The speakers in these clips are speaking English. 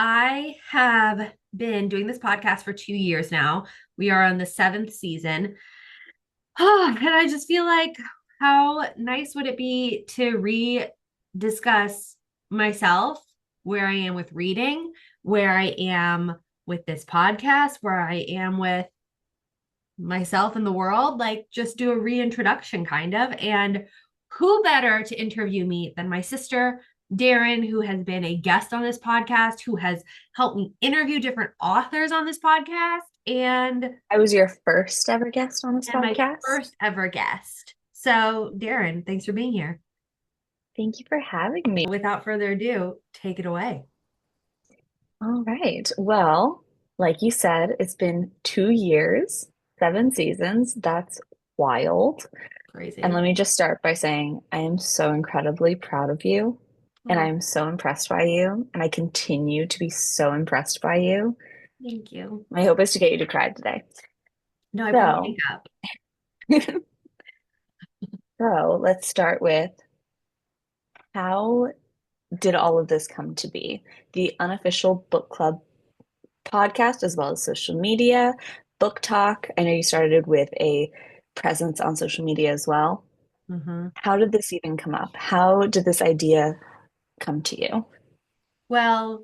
I have been doing this podcast for 2 years now. We are on the seventh season. Oh, and I just feel like how nice would it be to discuss myself, where I am with reading, where I am with this podcast, where I am with myself in the world, like just do a reintroduction kind of. And who better to interview me than my sister, Darren, who has been a guest on this podcast, who has helped me interview different authors on this podcast, I was your first ever guest on this and my podcast. first ever guest. So, Darren, thanks for being here. Thank you for having me. Without further ado, take it away. All right. Well, like you said, it's been 2 years, 7 seasons. That's wild. And Crazy. let me just start by saying I am so incredibly proud of you, and I Oh, am so impressed by you, and I continue to be so impressed by you. thank you. My hope is to get you to cry today. No, I put my So, makeup. so let's start with how did all of this come to be? The Unofficial Book Club podcast, as well as social media, book talk. I know you started with a presence on social media as well. Mhm. How did this even come up? How did this idea come to you? Well,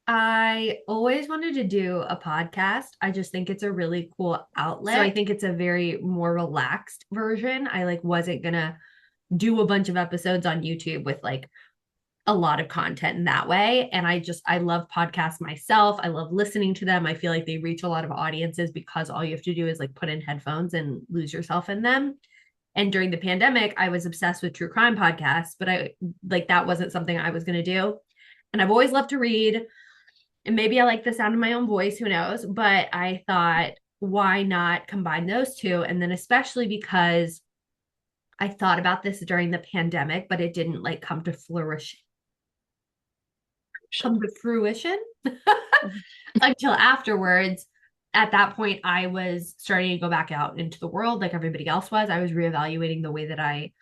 I always wanted to do a podcast. I just think it's a really cool outlet. So I think it's a very more relaxed version. I like wasn't gonna do a bunch of episodes on YouTube with like a lot of content in that way. And I love podcasts myself. I love listening to them. I feel like they reach a lot of audiences because all you have to do is like put in headphones and lose yourself in them. And during the pandemic, I was obsessed with true crime podcasts, but I like that wasn't something I was going to do. And I've always loved to read. And maybe I like the sound of my own voice, who knows? But I thought, why not combine those two? And then, especially because I thought about this during the pandemic, but it didn't like come to fruition until afterwards. At that point, I was starting to go back out into the world like everybody else was. I was reevaluating the way that I,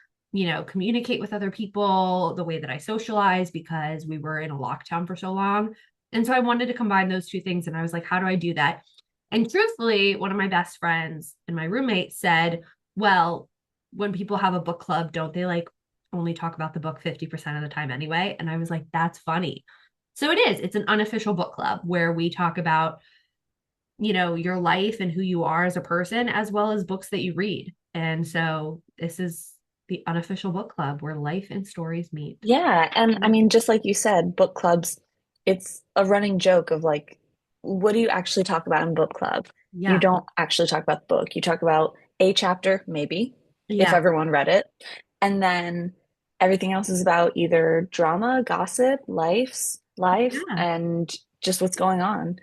communicate with other people, the way that I socialize because we were in a lockdown for so long. And so I wanted to combine those two things. And I was like, how do I do that? And truthfully, one of my best friends and my roommate said, well, when people have a book club, don't they like only talk about the book 50% of the time anyway? And I was like, that's funny. So it is. It's an unofficial book club where we talk about, your life and who you are as a person, as well as books that you read. And so this is the unofficial book club where life and stories meet. Yeah, and I mean, just like you said, book clubs, it's a running joke of like, what do you actually talk about in book club? You Yeah. don't actually talk about the book. You talk about a chapter, maybe, if Yeah. everyone read it. And then everything else is about either drama, gossip, life, Yeah. and just what's going on.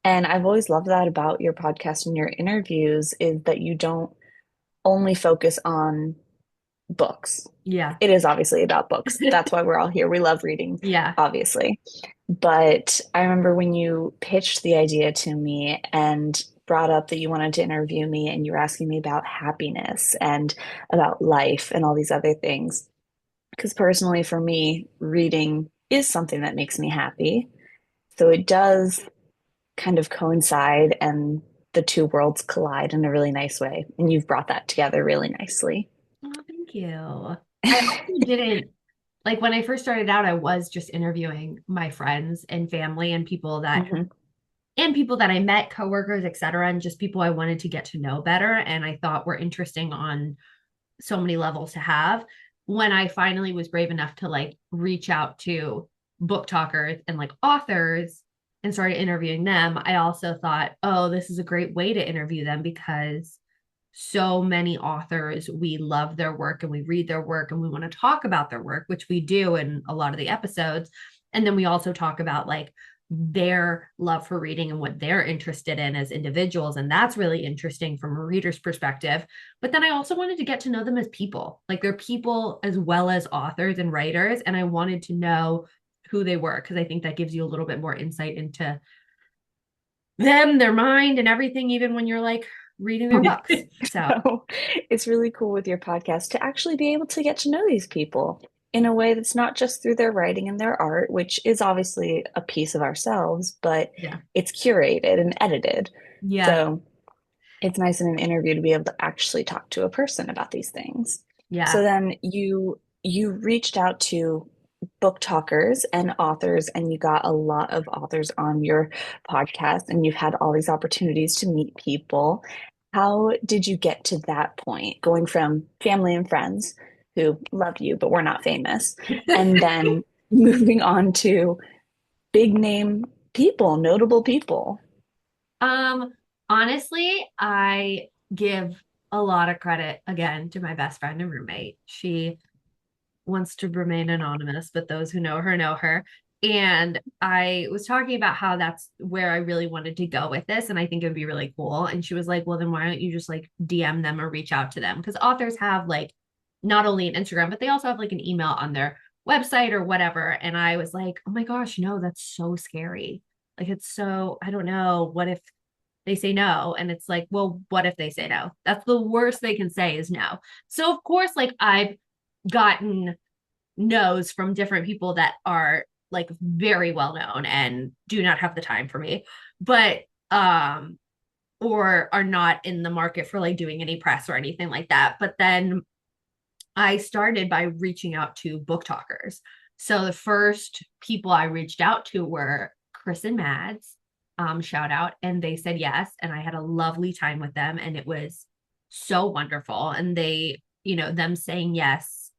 And I've always loved that about your podcast and your interviews is that you don't only focus on books. Yeah. It is obviously about books. That's why we're all here. We love reading, Yeah. obviously. But I remember when you pitched the idea to me and brought up that you wanted to interview me and you were asking me about happiness and about life and all these other things. Because personally, for me, reading is something that makes me happy. So it does kind of coincide and the two worlds collide in a really nice way. And you've brought that together really nicely. Oh, thank you. I also didn't like when I first started out, I was just interviewing my friends and family Mhm. and people that I met, coworkers, et cetera, and just people I wanted to get to know better. And I thought were interesting on so many levels to have. When I finally was brave enough to like reach out to book talkers and like authors and started interviewing them, I also thought, oh, this is a great way to interview them because so many authors, we love their work and we read their work and we want to talk about their work, which we do in a lot of the episodes. And then we also talk about like their love for reading and what they're interested in as individuals. And that's really interesting from a reader's perspective. But then I also wanted to get to know them as people, like they're people as well as authors and writers. And I wanted to know who they were because I think that gives you a little bit more insight into them, their mind, and everything, even when you're like reading their books. So, So it's really cool with your podcast to actually be able to get to know these people. in a way that's not just through their writing and their art, which is obviously a piece of ourselves, but Yeah. it's curated and edited. Yeah. So it's nice in an interview to be able to actually talk to a person about these things. So Yeah. then you reached out to book talkers and authors, and you got a lot of authors on your podcast, and you've had all these opportunities to meet people. How did you get to that point, going from family and friends who love you but were not famous, and then moving on to big name people, notable people? Um, Honestly, I give a lot of credit again to my best friend and roommate. She wants to remain anonymous, but those who know her know her. And I was talking about how that's where I really wanted to go with this. And I think it would be really cool. And she was like, well, then why don't you just like DM them or reach out to them? Because authors have like not only an Instagram, but they also have like an email on their website or whatever. And I was like, oh my gosh, no, that's so scary. Like, it's so, I don't know. What if they say no? And it's like, well, what if they say no? That's the worst they can say is no. So, of course, like, I've gotten no's from different people that are like very well known and do not have the time for me, but or are not in the market for like doing any press or anything like that. But then I started by reaching out to book talkers. So the first people I reached out to were Chris and Mads, shout out, and they said yes. And I had a lovely time with them, and it was so wonderful. And they, them saying yes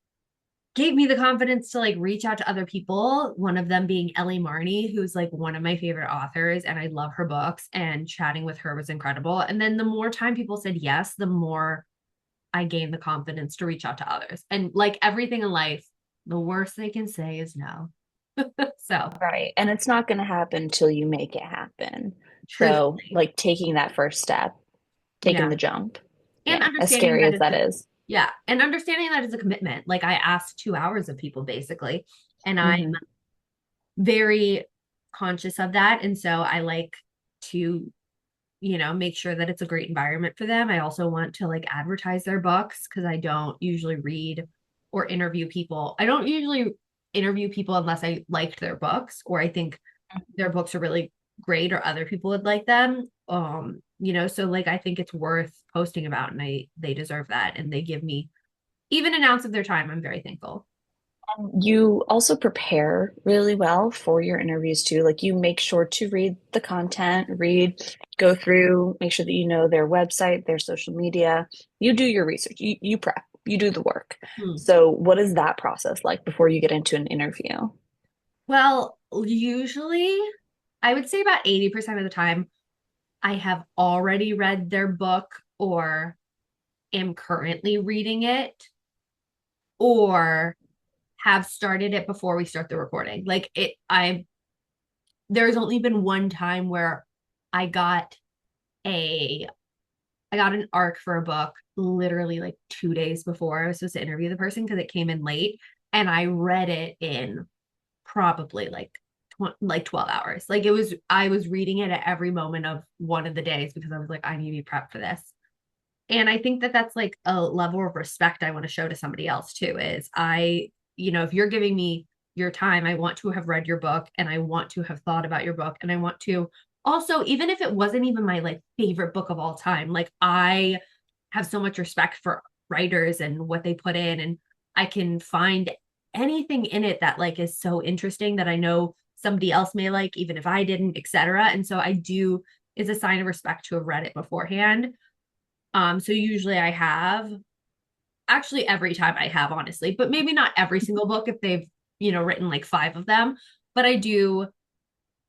gave me the confidence to like reach out to other people. One of them being Ellie Marney, who's like one of my favorite authors, and I love her books. And chatting with her was incredible. And then the more time people said yes, the more I gain the confidence to reach out to others. And like everything in life, the worst they can say is no. So, Right. And it's not going to happen till you make it happen. So, truthfully, like taking that first step, taking yeah. the jump. And Yeah, as understanding scary that as it's that a, is. yeah, and understanding that it's a commitment. Like I asked 2 hours of people basically, and I'm Hmm. very conscious of that. And so I like to, make sure that it's a great environment for them. I also want to like advertise their books because I don't usually read or interview people. I don't usually interview people unless I liked their books or I think their books are really great or other people would like them. So like I think it's worth posting about and they deserve that and they give me even an ounce of their time. I'm very thankful. You also prepare really well for your interviews too. Like you make sure to read the content, go through, make sure that you know their website, their social media. You do your research. You prep. You do the work. Hmm. So, what is that process like before you get into an interview? Well, usually I would say about 80% of the time I have already read their book or am currently reading it or have started it before we start the recording. Like there's only been one time where I got a I got an arc for a book literally like 2 days before I was supposed to interview the person because it came in late and I read it in probably like 12 hours. Like I was reading it at every moment of one of the days because I was like I need to be prepped for this. And I think that that's like a level of respect I want to show to somebody else too is if you're giving me your time, I want to have read your book and I want to have thought about your book and I want to also, even if it wasn't even my like favorite book of all time, like I have so much respect for writers and what they put in and I can find anything in it that like is so interesting that I know somebody else may like even if I didn't, etc. And so I do is a sign of respect to have read it beforehand. So usually I have actually every time I have honestly, but maybe not every single book if they've, written like five of them, but I do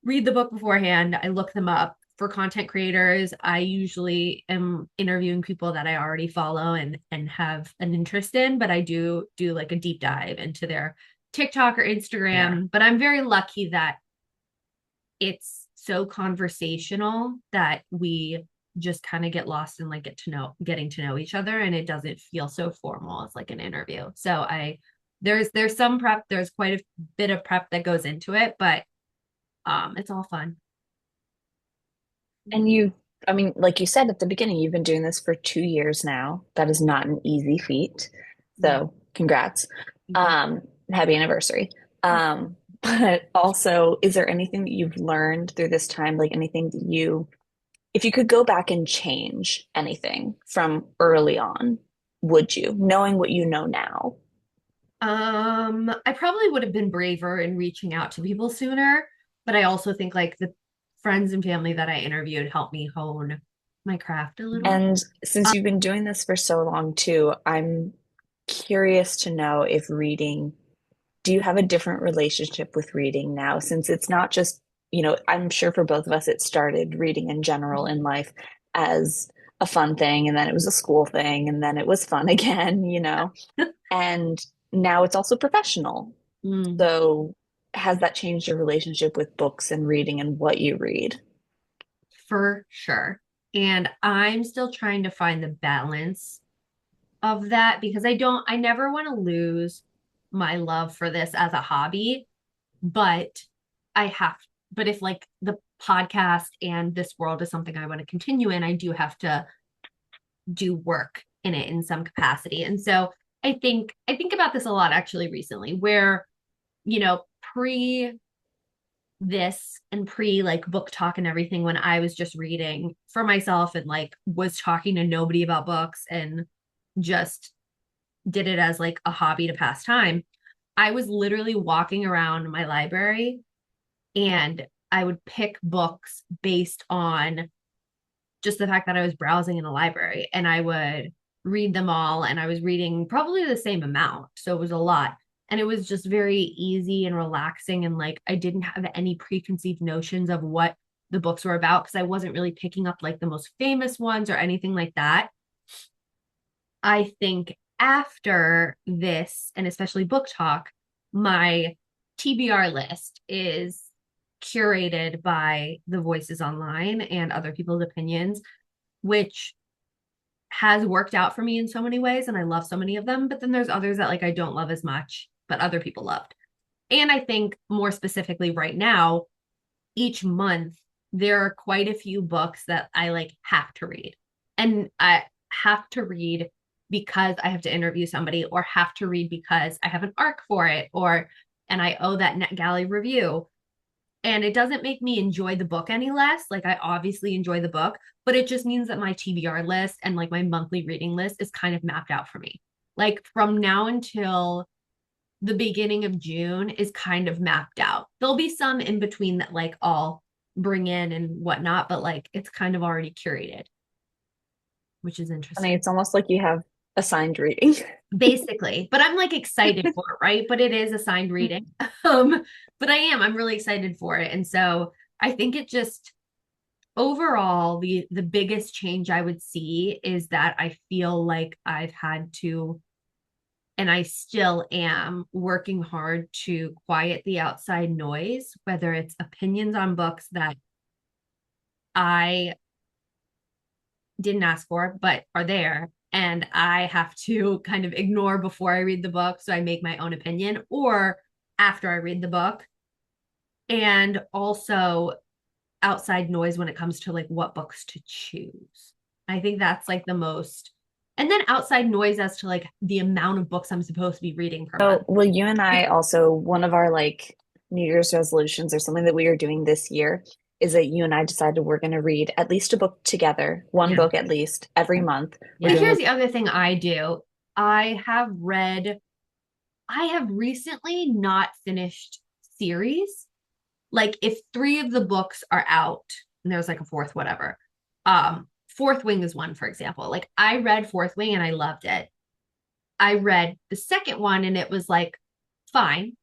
read the book beforehand. I look them up for content creators. I usually am interviewing people that I already follow and have an interest in, but I do like a deep dive into their TikTok or Yeah. Instagram, but I'm very lucky that it's so conversational that we just kind of get lost and like getting to know each other and it doesn't feel so formal as like an interview. So there's some prep, there's quite a bit of prep that goes into it, but it's all fun. And I mean, like you said at the beginning, you've been doing this for 2 years now. That is not an easy feat. Yeah, So, congrats. thank you. Um, Happy anniversary. But also, is there anything that you've learned through this time? Like anything that if you could go back and change anything from early on, would you, knowing what you know now? I probably would have been braver in reaching out to people sooner, but I also think like the friends and family that I interviewed helped me hone my craft a little. And since you've been doing this for so long too, I'm curious to know if do you have a different relationship with reading now? Since it's not just, I'm sure for both of us, it started reading in general in life as a fun thing, and then it was a school thing, and then it was fun again. And now it's also professional. Mm, So has that changed your relationship with books and reading and what you read? for sure. And I'm still trying to find the balance of that because I never want to lose my love for this as a hobby, but I have, but if like the podcast and this world is something I want to continue in, I do have to do work in it in some capacity. And so I think about this a lot actually recently where, pre this and pre like book talk and everything when I was just reading for myself and like was talking to nobody about books and just did it as like a hobby to pass time. I was literally walking around my library and I would pick books based on just the fact that I was browsing in a library and I would read them all and I was reading probably the same amount. So it was a lot. And it was just very easy and relaxing. And like I didn't have any preconceived notions of what the books were about because I wasn't really picking up like the most famous ones or anything like that. I think after this, and especially book talk, my TBR list is curated by the voices online and other people's opinions, which has worked out for me in so many ways. And I love so many of them. But then there's others that like I don't love as much, but other people loved. And I think more specifically right now, each month, there are quite a few books that I like have to read. And I have to read because I have to interview somebody or have to read because I have an arc for it or and I owe that NetGalley review. And it doesn't make me enjoy the book any less. Like I obviously enjoy the book, but it just means that my TBR list and like my monthly reading list is kind of mapped out for me. Like from now until the beginning of June is kind of mapped out. There'll be some in between that like I'll bring in and whatnot, but like it's kind of already curated, which is Funny, interesting. it's almost like you have assigned reading. Basically, but I'm like excited for it, right? But it is assigned reading. Um, but I'm really excited for it. And so I think it just overall the biggest change I would see is that I feel like I've had to and I still am working hard to quiet the outside noise, whether it's opinions on books that I didn't ask for, but are there. And I have to kind of ignore before I read the book. So I make my own opinion, or after I read the book. And also outside noise when it comes to like what books to choose. I think that's like the most. And then outside noise as to like the amount of books I'm supposed to be reading per Oh, month. well, you and I also, one of our like New Year's resolutions or something that we are doing this year is that you and I decided we're going to read at least a book together, one Yeah. book at least every month. We're Yeah. doing Here's the other thing I do. I have read, I have recently not finished series. Like if three of the books are out and there's like a fourth, whatever. Fourth Wing is one, for example. Like I read Fourth Wing and I loved it. I read the second one and it was like fine.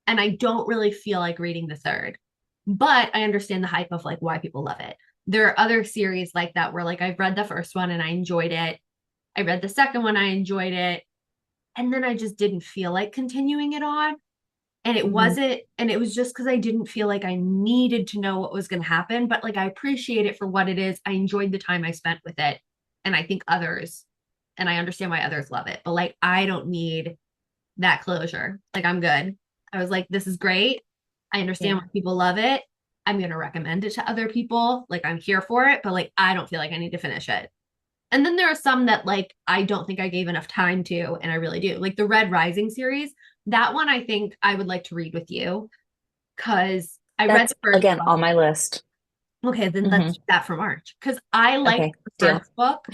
And I don't really feel like reading the third. But I understand the hype of like why people love it. There are other series like that where like I've read the first one and I enjoyed it. I read the second one, I enjoyed it. And then I just didn't feel like continuing it on. And it Mhm. wasn't, and it was just because I didn't feel like I needed to know what was going to happen. But like I appreciate it for what it is. I enjoyed the time I spent with it. And I think others, and I understand why others love it, but like I don't need that closure. Like I'm good. I was like, this is great. I understand why Yeah. people love it. I'm going to recommend it to other people. Like I'm here for it, but like I don't feel like I need to finish it. And then there are some that like I don't think I gave enough time to, and I really do. Like the Red Rising series, That one I think I would like to read with you because I read That's the first again book. on my list. Okay, then let's Hmm. do that for March because I liked Okay, the deal. first book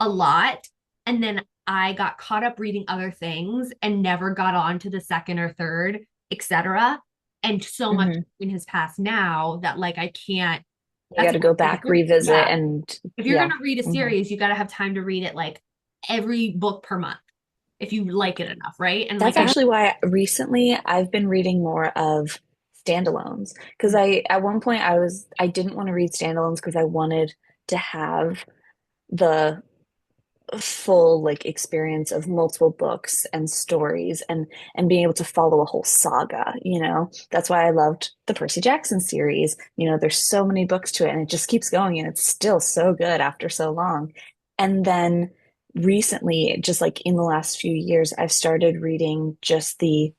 a lot. And then I got caught up reading other things and never got on to the second or third, etc. And so much Hmm. in his past now that like I can't. You got That's to go like back, revisit, yeah. and If you're yeah. gonna read a Hmm. series, you got to have time to read it like every book per month if you like it enough, right? And That's like I actually why recently I've been reading more of standalones because I at one point I didn't want to read standalones because I wanted to have the full like experience of multiple books and stories and being able to follow a whole saga, you know. That's why I loved the Percy Jackson series. You know, there's so many books to it and it just keeps going and it's still so good after so long. And then recently, just like in the last few years, I've started reading just the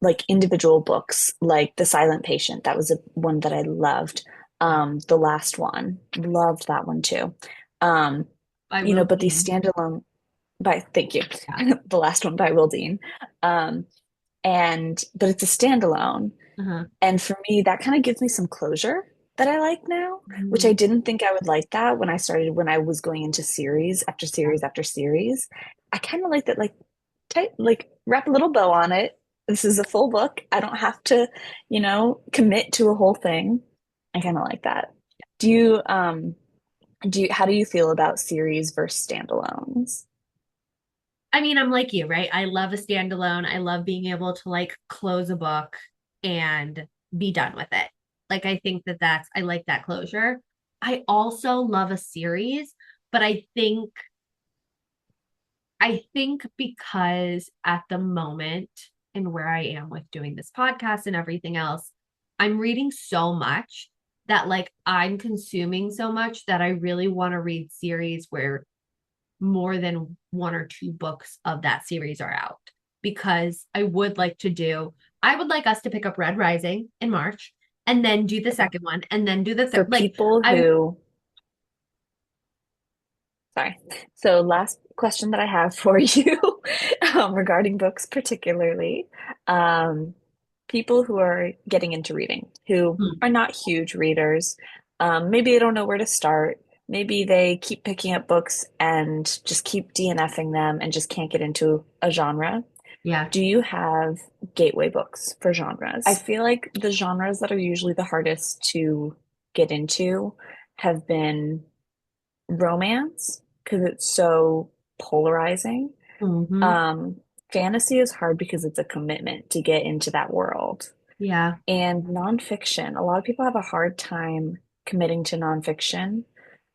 like individual books, like The Silent Patient. That was a one that I loved. The last one, loved that one too. Um, I you know, will but these be. standalone by thank you. Yeah. The last one by Will Dean. Um, and but it's a standalone. Uh-huh. And for me, that kind of gives me some closure that I like now, which Mm, I didn't think I would like that when I was going into series after yeah. series after series. I kind of like that, like tight, like wrap a little bow on it. This is a full book. I don't have to, you know, commit to a whole thing. I kind of like that. Do you, how do you feel about series versus standalones? I mean, I'm like you, right? I love a standalone. I love being able to like close a book and be done with it. Like, I think that I like that closure. I also love a series, but I think because at the moment and where I am with doing this podcast and everything else, I'm reading so much that like I'm consuming so much that I really want to read series where more than one or two books of that series are out because I would like us to pick up Red Rising in March and then do the Okay. second one and then do the For third. Like, people I, who, sorry. So last question that I have for you, regarding books particularly, um, people who are getting into reading, who hmm, are not huge readers, maybe they don't know where to start. Maybe they keep picking up books and just keep DNFing them and just can't get into a genre. yeah. Do you have gateway books for genres? I feel like the genres that are usually the hardest to get into have been romance because it's so polarizing. Hmm. Um, Fantasy is hard because it's a commitment to get into that world. Yeah. And nonfiction, a lot of people have a hard time committing to nonfiction,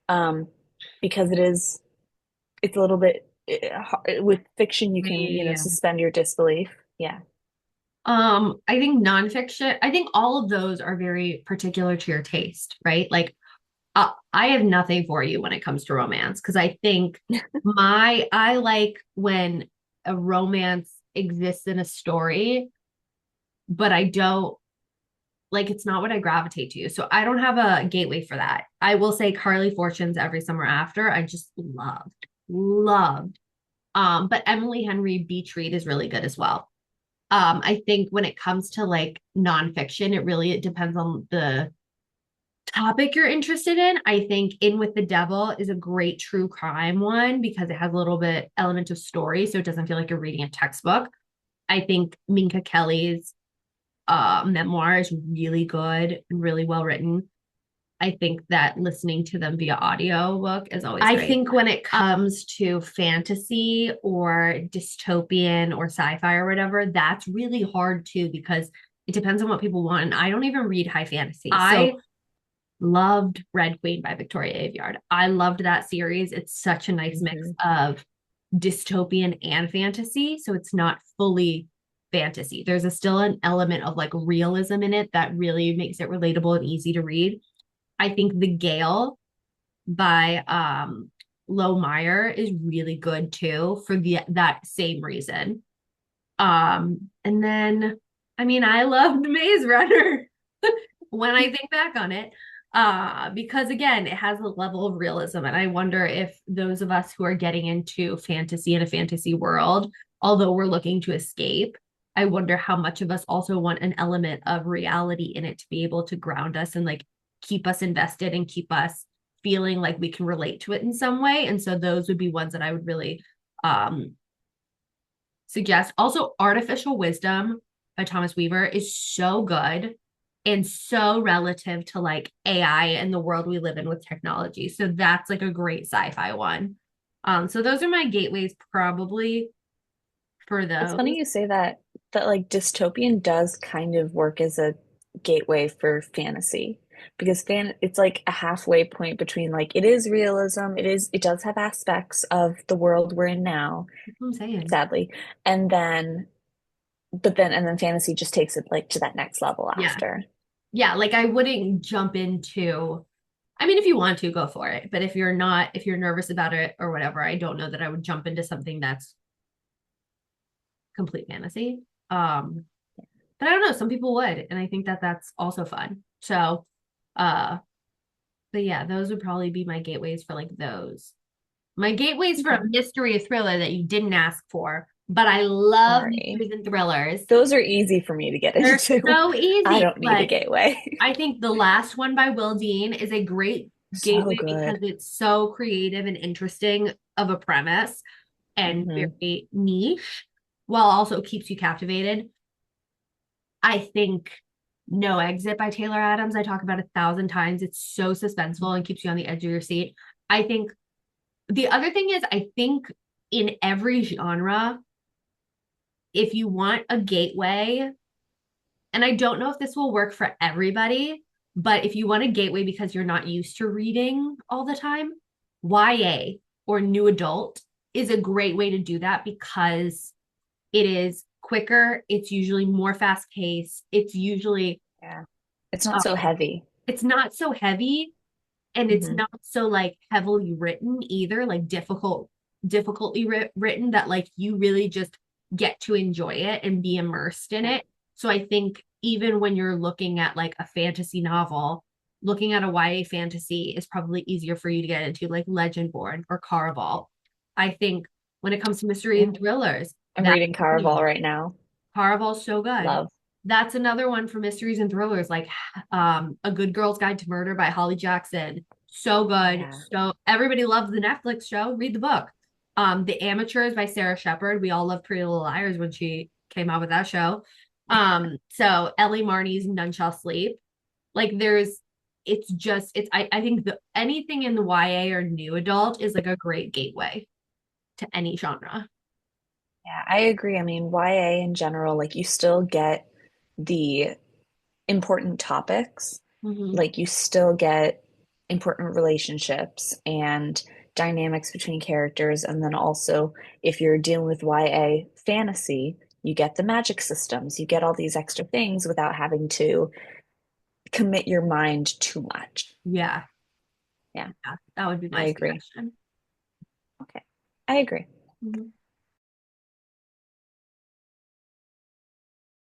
um, because it's a little bit with fiction you can, you know, Yeah. suspend your disbelief. Yeah. I think nonfiction, I think all of those are very particular to your taste, right? Like, I have nothing for you when it comes to romance because I think I like when a romance exists in a story, but I don't like it's not what I gravitate to. So I don't have a gateway for that. I will say Carly Fortune's Every Summer After, I just loved. But Emily Henry Beach Read is really good as well. I think when it comes to like nonfiction, it depends on the topic you're interested in. I think In with the Devil is a great true crime one because it has a little bit element of story, so it doesn't feel like you're reading a textbook. I think Minka Kelly's memoir is really good and really well written. I think that listening to them via audio book is always great. I think when it comes to fantasy or dystopian or sci-fi or whatever, that's really hard too because it depends on what people want. And I don't even read high fantasy. I loved Red Queen by Victoria Aveyard. I loved that series. It's such a nice mix Hmm. of dystopian and fantasy. So it's not fully fantasy. There's still an element of like realism in it that really makes it relatable and easy to read. I think The Gaill by Lo Meyer is really good too for the that same reason. And then I mean I loved Maze Runner when I think back on it. Because again, it has a level of realism. And I wonder if those of us who are getting into fantasy in a fantasy world although we're looking to escape, I wonder how much of us also want an element of reality in it to be able to ground us and like keep us invested and keep us feeling like we can relate to it in some way. And so those would be ones that I would really um suggest. Also, Artificial Wisdom by Thomas Weaver is so good and so relative to like AI and the world we live in with technology. So that's like a great sci-fi one. So those are my gateways probably for It's those. funny you say that like dystopian does kind of work as a gateway for fantasy because it's like a halfway point between like it is realism, it does have aspects of the world we're in now, That's what I'm saying. sadly. And then and then fantasy just takes it like to that next level Yeah. after. Yeah, like I wouldn't jump into, I mean, if you want to, go for it. But if you're not, if you're nervous about it or whatever, I don't know that I would jump into something that's complete fantasy. Um, but I don't know, some people would, and I think that that's also fun. So, uh, but yeah, those would probably be my gateways for like those. My gateways for a Okay. mystery or thriller that you didn't ask for, but I love Sorry. mysteries and thrillers. Those are easy for me to get They're into. so I easy. don't need a Like gateway. I think the last one by Will Dean is a great So gateway because good. it's so creative and interesting of a premise and Hmm. very niche while also keeps you captivated. I think No Exit by Taylor Adams, I talk about 1,000 times. It's so suspenseful and keeps you on the edge of your seat. I think the other thing is, I think in every genre, if you want a gateway, and I don't know if this will work for everybody, but if you want a gateway because you're not used to reading all the time, YA or new adult is a great way to do that because it is quicker. It's usually more fast paced. It's usually, Yeah. It's not so um, heavy. it's not so heavy and it's Hmm. not so like heavily written either, like difficultly written that like you really just get to enjoy it and be immersed in Yeah. it. So I think even when you're looking at like a fantasy novel, looking at a YA fantasy is probably easier for you to get into, like Legendborn or Caraval. I think when it comes to mystery Yeah. and thrillers, I'm that's reading another Caraval one. right now. Caraval's so good. Love. That's another one for mysteries and thrillers, like A Good Girl's Guide to Murder by Holly Jackson. So good. Yeah. So everybody loves the Netflix show. Read the book. The Amateurs by Sarah Shepard. We all loved Pretty Little Liars when she came out with that show. So Ellie Marney's None Shall Sleep. Like there's it's just it's I think the anything in the YA or new adult is like a great gateway to any genre. Yeah, I agree. I mean, YA in general, like you still get the important topics, Mm-hmm. like you still get important relationships and dynamics between characters. And then also, if you're dealing with YA fantasy, you get the magic systems, you get all these extra things without having to commit your mind too much. Yeah, Yeah, yeah, that would be I my agree. suggestion. Okay, I agree. Mhm.